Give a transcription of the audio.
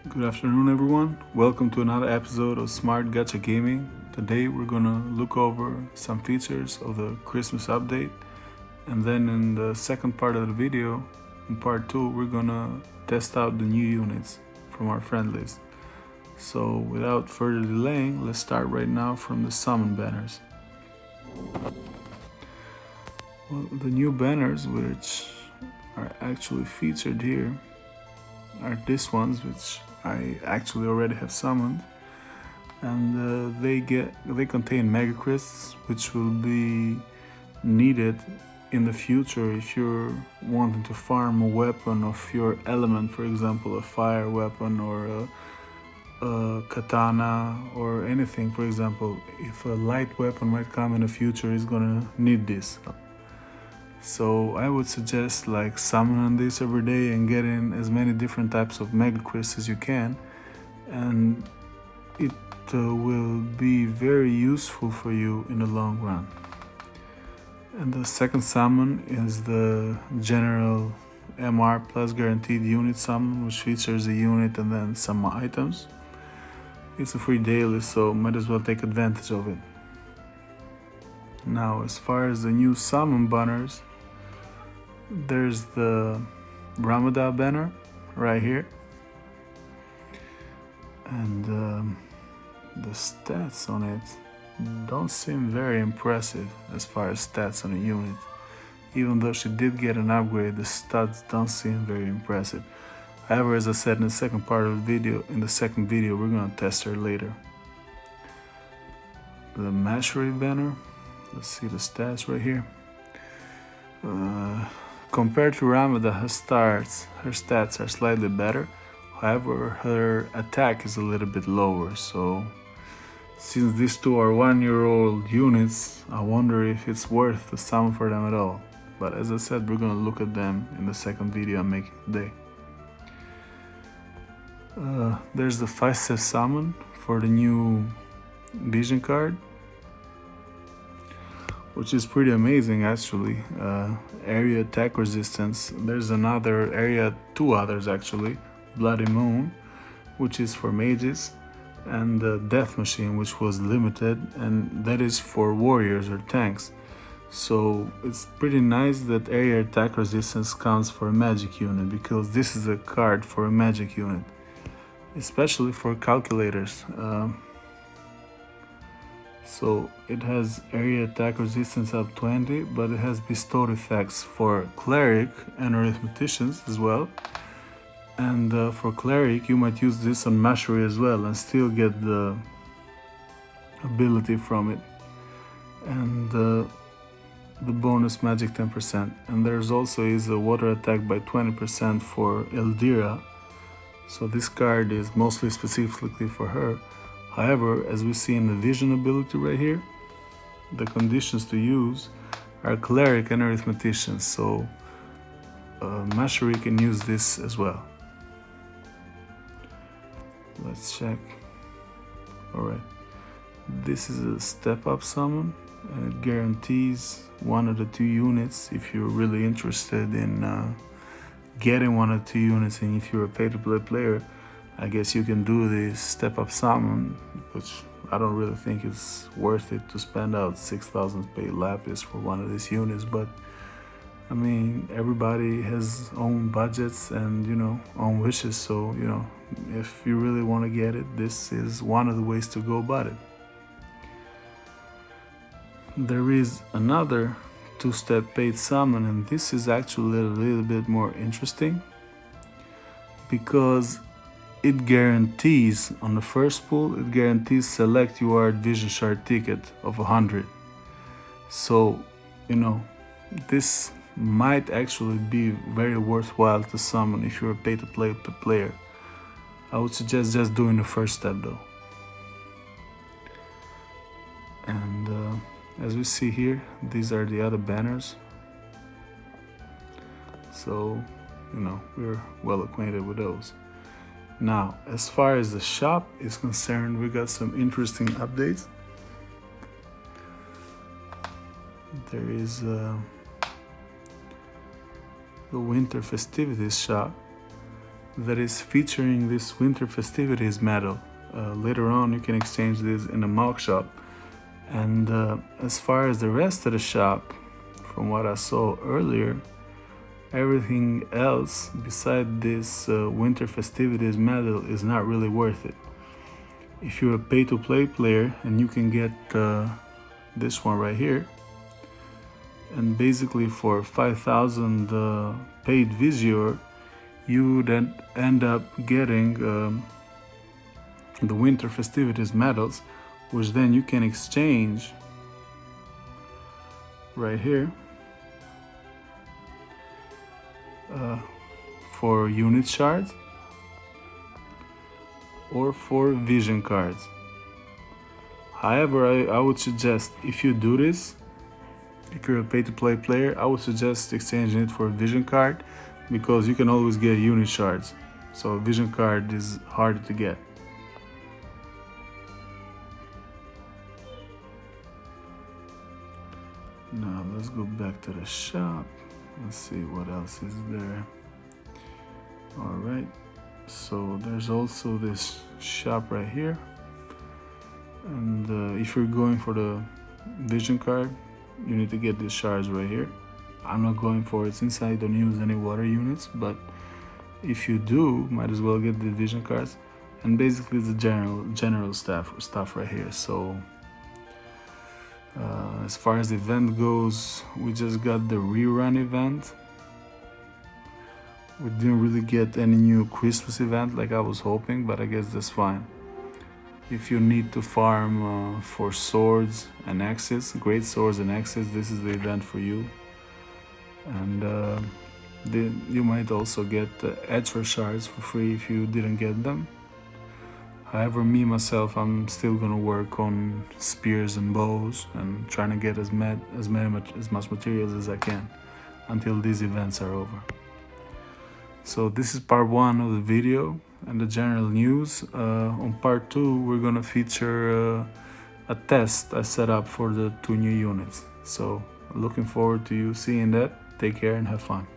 Good afternoon, everyone. Welcome to another episode of Smart Gacha Gaming. Today, we're gonna look over some features of the Christmas update, and then in the second part of the video, in part 2, we're gonna test out the new units from our friend list. So, without further delaying, let's start right now from the summon banners. Well, the new banners, which are actually featured here, are these ones, which I actually already have summoned, and they contain mega crysts, which will be needed in the future if you're wanting to farm a weapon of your element, for example, a fire weapon or a katana or anything. For example, if a light weapon might come in the future, it's gonna need this. So I would suggest like summoning this every day and getting as many different types of mega crysts as you can, and it will be very useful for you in the long run. And the second summon is the general MR plus guaranteed unit summon, which features a unit and then some items. It's a free daily, so might as well take advantage of it. Now, as far as the new summon banners, there's the Ramadan banner right here, and the stats on it don't seem very impressive as far as stats on a unit. Even though she did get an upgrade, the stats don't seem very impressive. However, as I said in the second part of the video, we're gonna test her later. The Mashery banner, let's see the stats right here. Compared to Ramada, her stats are slightly better. However, her attack is a little bit lower. So, since these two are 1-year-old units, I wonder if it's worth the summon for them at all. But as I said, we're gonna look at them in the second video I'm making today. There's the 5-step summon for the new vision card, which is pretty amazing actually. Area attack resistance. There's two others actually. Bloody Moon, which is for mages, and the Death Machine, which was limited, and that is for warriors or tanks. So it's pretty nice that area attack resistance comes for a magic unit, because this is a card for a magic unit, especially for calculators. So it has area attack resistance up 20, but it has bestowed effects for cleric and arithmeticians as well. And for cleric, you might use this on Mashery as well and still get the ability from it, and the bonus magic 10%. And there's also is a water attack by 20% for Eldira. So this card is mostly specifically for her. However, as we see in the vision ability right here, the conditions to use are cleric and arithmetician, so Mashery can use this as well. Let's check. Alright, this is a step up summon, and it guarantees one of the two units if you're really interested in getting one of the two units, and if you're a pay-to-play player, I guess you can do this step up summon, which I don't really think it's worth it to spend out 6,000 pay lapis for one of these units, but I mean, everybody has own budgets and, own wishes, so, if you really want to get it, this is one of the ways to go about it. There is another 2-step paid summon, and this is actually a little bit more interesting, because it guarantees, on the first pull, it guarantees select UR Vision Shard ticket of 100. So, this might actually be very worthwhile to summon if you're a pay-to-play player. I would suggest just doing the first step though. And as we see here, these are the other banners. So, we're well acquainted with those. Now, as far as the shop is concerned, we got some interesting updates. There is the winter festivities shop. that is featuring this winter festivities medal. Later on you can exchange this in a mock shop. And as far as the rest of the shop, from what I saw earlier, everything else beside this winter festivities medal is not really worth it. If you're a pay-to-play player and you can get this one right here, and basically for 5,000 paid visior, you then end up getting the winter festivities medals, which then you can exchange right here for unit shards or for vision cards. However, I would suggest, if you do this, if you're a pay-to-play player, I would suggest exchanging it for a vision card, because you can always get unit shards. So a vision card is harder to get. Now let's go back to the shop. Let's see what else is there. All right, so there's also this shop right here. And if you're going for the vision card, you need to get these shards right here. I'm not going for it since I don't use any water units, but if you do, might as well get the vision cards. And basically it's the general stuff right here. So as far as the event goes, we just got the rerun event. We didn't really get any new Christmas event like I was hoping, but I guess that's fine. If you need to farm for swords and axes, great swords and axes, this is the event for you. And you might also get extra shards for free if you didn't get them. However, myself, I'm still gonna work on spears and bows and trying to get as much materials as I can until these events are over. So this is part 1 of the video and the general news. On part 2, we're gonna feature a test I set up for the 2 new units. So looking forward to you seeing that. Take care and have fun.